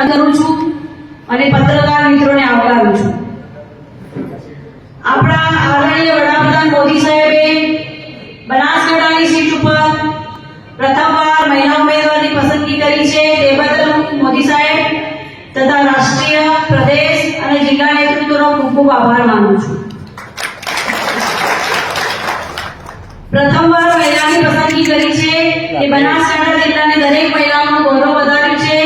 કરું છું અને પત્રકાર મિત્રોને આવકારું છું। આપણા આદરણીય વડાપ્રધાન મોદી સાહેબે બનાસકાંઠાની સીટ ઉપર પ્રથમવાર મહિલા ઉમેદવારની પસંદગી કરી છે, તે બદલ હું મોદી સાહેબ તથા રાષ્ટ્રીય, પ્રદેશ અને જિલ્લા નેતૃત્વનો ખૂબ ખૂબ આભાર માનું છું। પ્રથમવાર મહિલાની પસંદગી કરી છે એ બનાસકાંઠા જિલ્લાની દરેક મહિલાઓનું ગૌરવ વધાર્યું છે,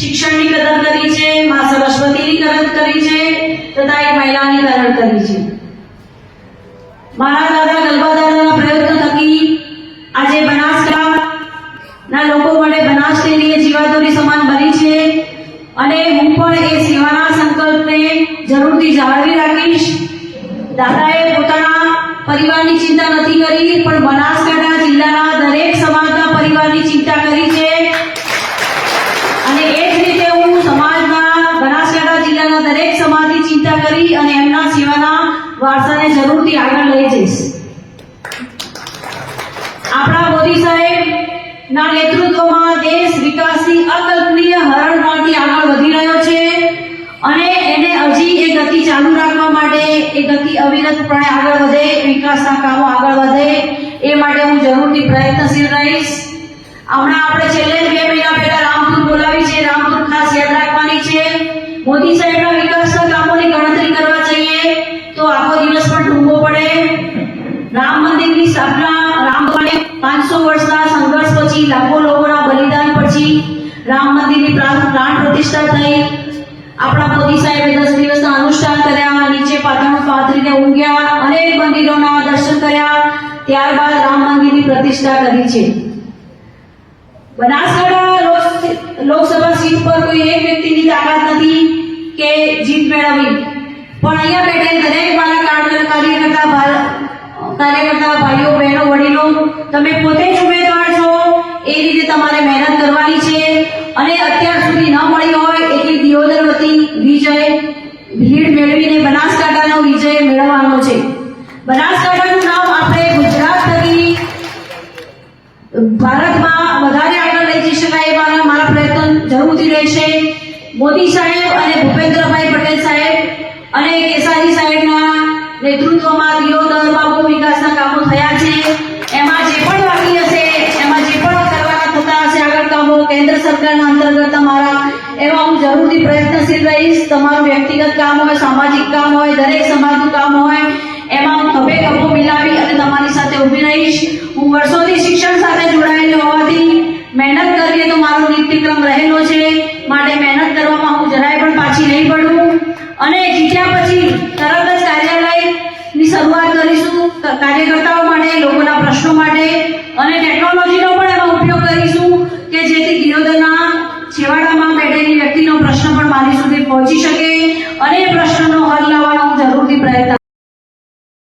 શિક્ષણની કદર કરી છે, માં સરસ્વતીની કદર કરી છે તથા એક મહિલાની કદર કરી છે। મારા દાદા ગલબાદાદાના પ્રયત્ન થકી આજે બનાસકાંઠાના લોકો માટે બનાસ ડેરી એ જીવાદોરી સમાન બની છે અને હું પણ એ સેવાના સંકલ્પને જરૂરથી જાળવી રાખીશ। દાદાએ પોતાના પરિવારની ચિંતા નથી કરી, પણ બનાસકાંઠા જિલ્લાના દરેક સમાજના પરિવારની ચિંતા કરી છે અને એ જ રીતે હું સમાજના, બનાસકાંઠા જિલ્લાના દરેક સમાજની ચિંતા કરી અને એમના સેવાના વારસાને જરૂરથી આગળ લઈ જઈશ। આપણા મોદી સાહેબ ના નેતૃત્વમાં દેશ વિકાસની અકલ્પનીય હરણફાળથી આગળ વધી રહ્યો છે અને એને હજી એ ગતિ ચાલુ રાખવા માટે, એ ગતિ અવિરતપણે આગળ વધે, વિકાસના કામો આગળ વધે એ માટે હું જરૂરથી પ્રયત્નશીલ રહીશ। હમણાં આપણે છેલ્લે 2 મહિના પહેલા રામધૂન બોલાવી છે, રામધૂન ખાસ યાદ રાખવાની છે। મોદી સાહેબના વિકાસના કામોની ગણતરી કરવા જઈએ તો આખો દિવસ પણ ટૂંકો પડે। રામ મંદિરની સ્થાપના, રામ ભગવાને 500 વર્ષના સંઘર્ષ પછી, લાખો લોકોના બલિદાન પછી રામ મંદિરની પ્રાણ પ્રતિષ્ઠા થઈ। આપણા મોદી સાહેબે 10 દિવસના અનુષ્ઠાન કર્યા, નીચે પાથરણું પાથરીને ઊંઘ્યા, અનેક મંદિરોના દર્શન કર્યા, ત્યારબાદ રામ મંદિરની પ્રતિષ્ઠા કરી છે। બનાસકાંઠા લોકસભા સીટ પર કોઈ એક વ્યક્તિની તાકાત નથી કે જીત મેળવવી, પણ અહીંયા બેઠેલ દરેક મારા કાર્યકર્તા ભાઈઓ, બહેનો, વડીલો, તમે પોતે જ ઉમેદવાર છો, એ રીતે તમારે મહેનત કરવાની છે અને અત્યાર સુધી ન મળી હોય એટલી દિયોદર વતી વિજય ભીડ મેળવીને બનાસકાંઠાનો વિજય મેળવવાનો છે। બનાસકાંઠાનું નામ આપણે ગુજરાત થકી ભારતમાં વધારે આગળ લઈ જઈ શકાય એ મારા પ્રયત્ન જરૂરથી રહેશે। મોદી સાહેબ અને ભૂપેન્દ્રભાઈ પટેલ સાહેબ અને કેસારી સાહેબના નેતૃત્વમાં દિયોદરમાં બહુ વિકાસના કામો થયા છે। એમાં જે પણ બાકી હશે, એમાં જે પણ કરવાના થતા હશે આગળ કામો કેન્દ્ર સરકારના અંતર્ગત અમારા, એમાં હું જરૂરથી પ્રયત્નશીલ રહીશ। તમારું વ્યક્તિગત કામ હોય, સામાજિક કામ હોય, દરેક સમાજનું કામ હોય, એમાં હું ખભે ખભો મિલાવી અને તમારી સાથે ઊભી રહીશ। હું વર્ષોથી શિક્ષણ સાથે જોડાયેલી હોવાથી મહેનત કરીએ તો મારો નીતિક્રમ રહેલો છે, માટે મહેનત કરવામાં હું જરાય પણ પાછી નહીં પડું અને જીત્યા પછી તરત જ કાર્યાલયની શરૂઆત કરીશું। કાર્યકર્તાઓ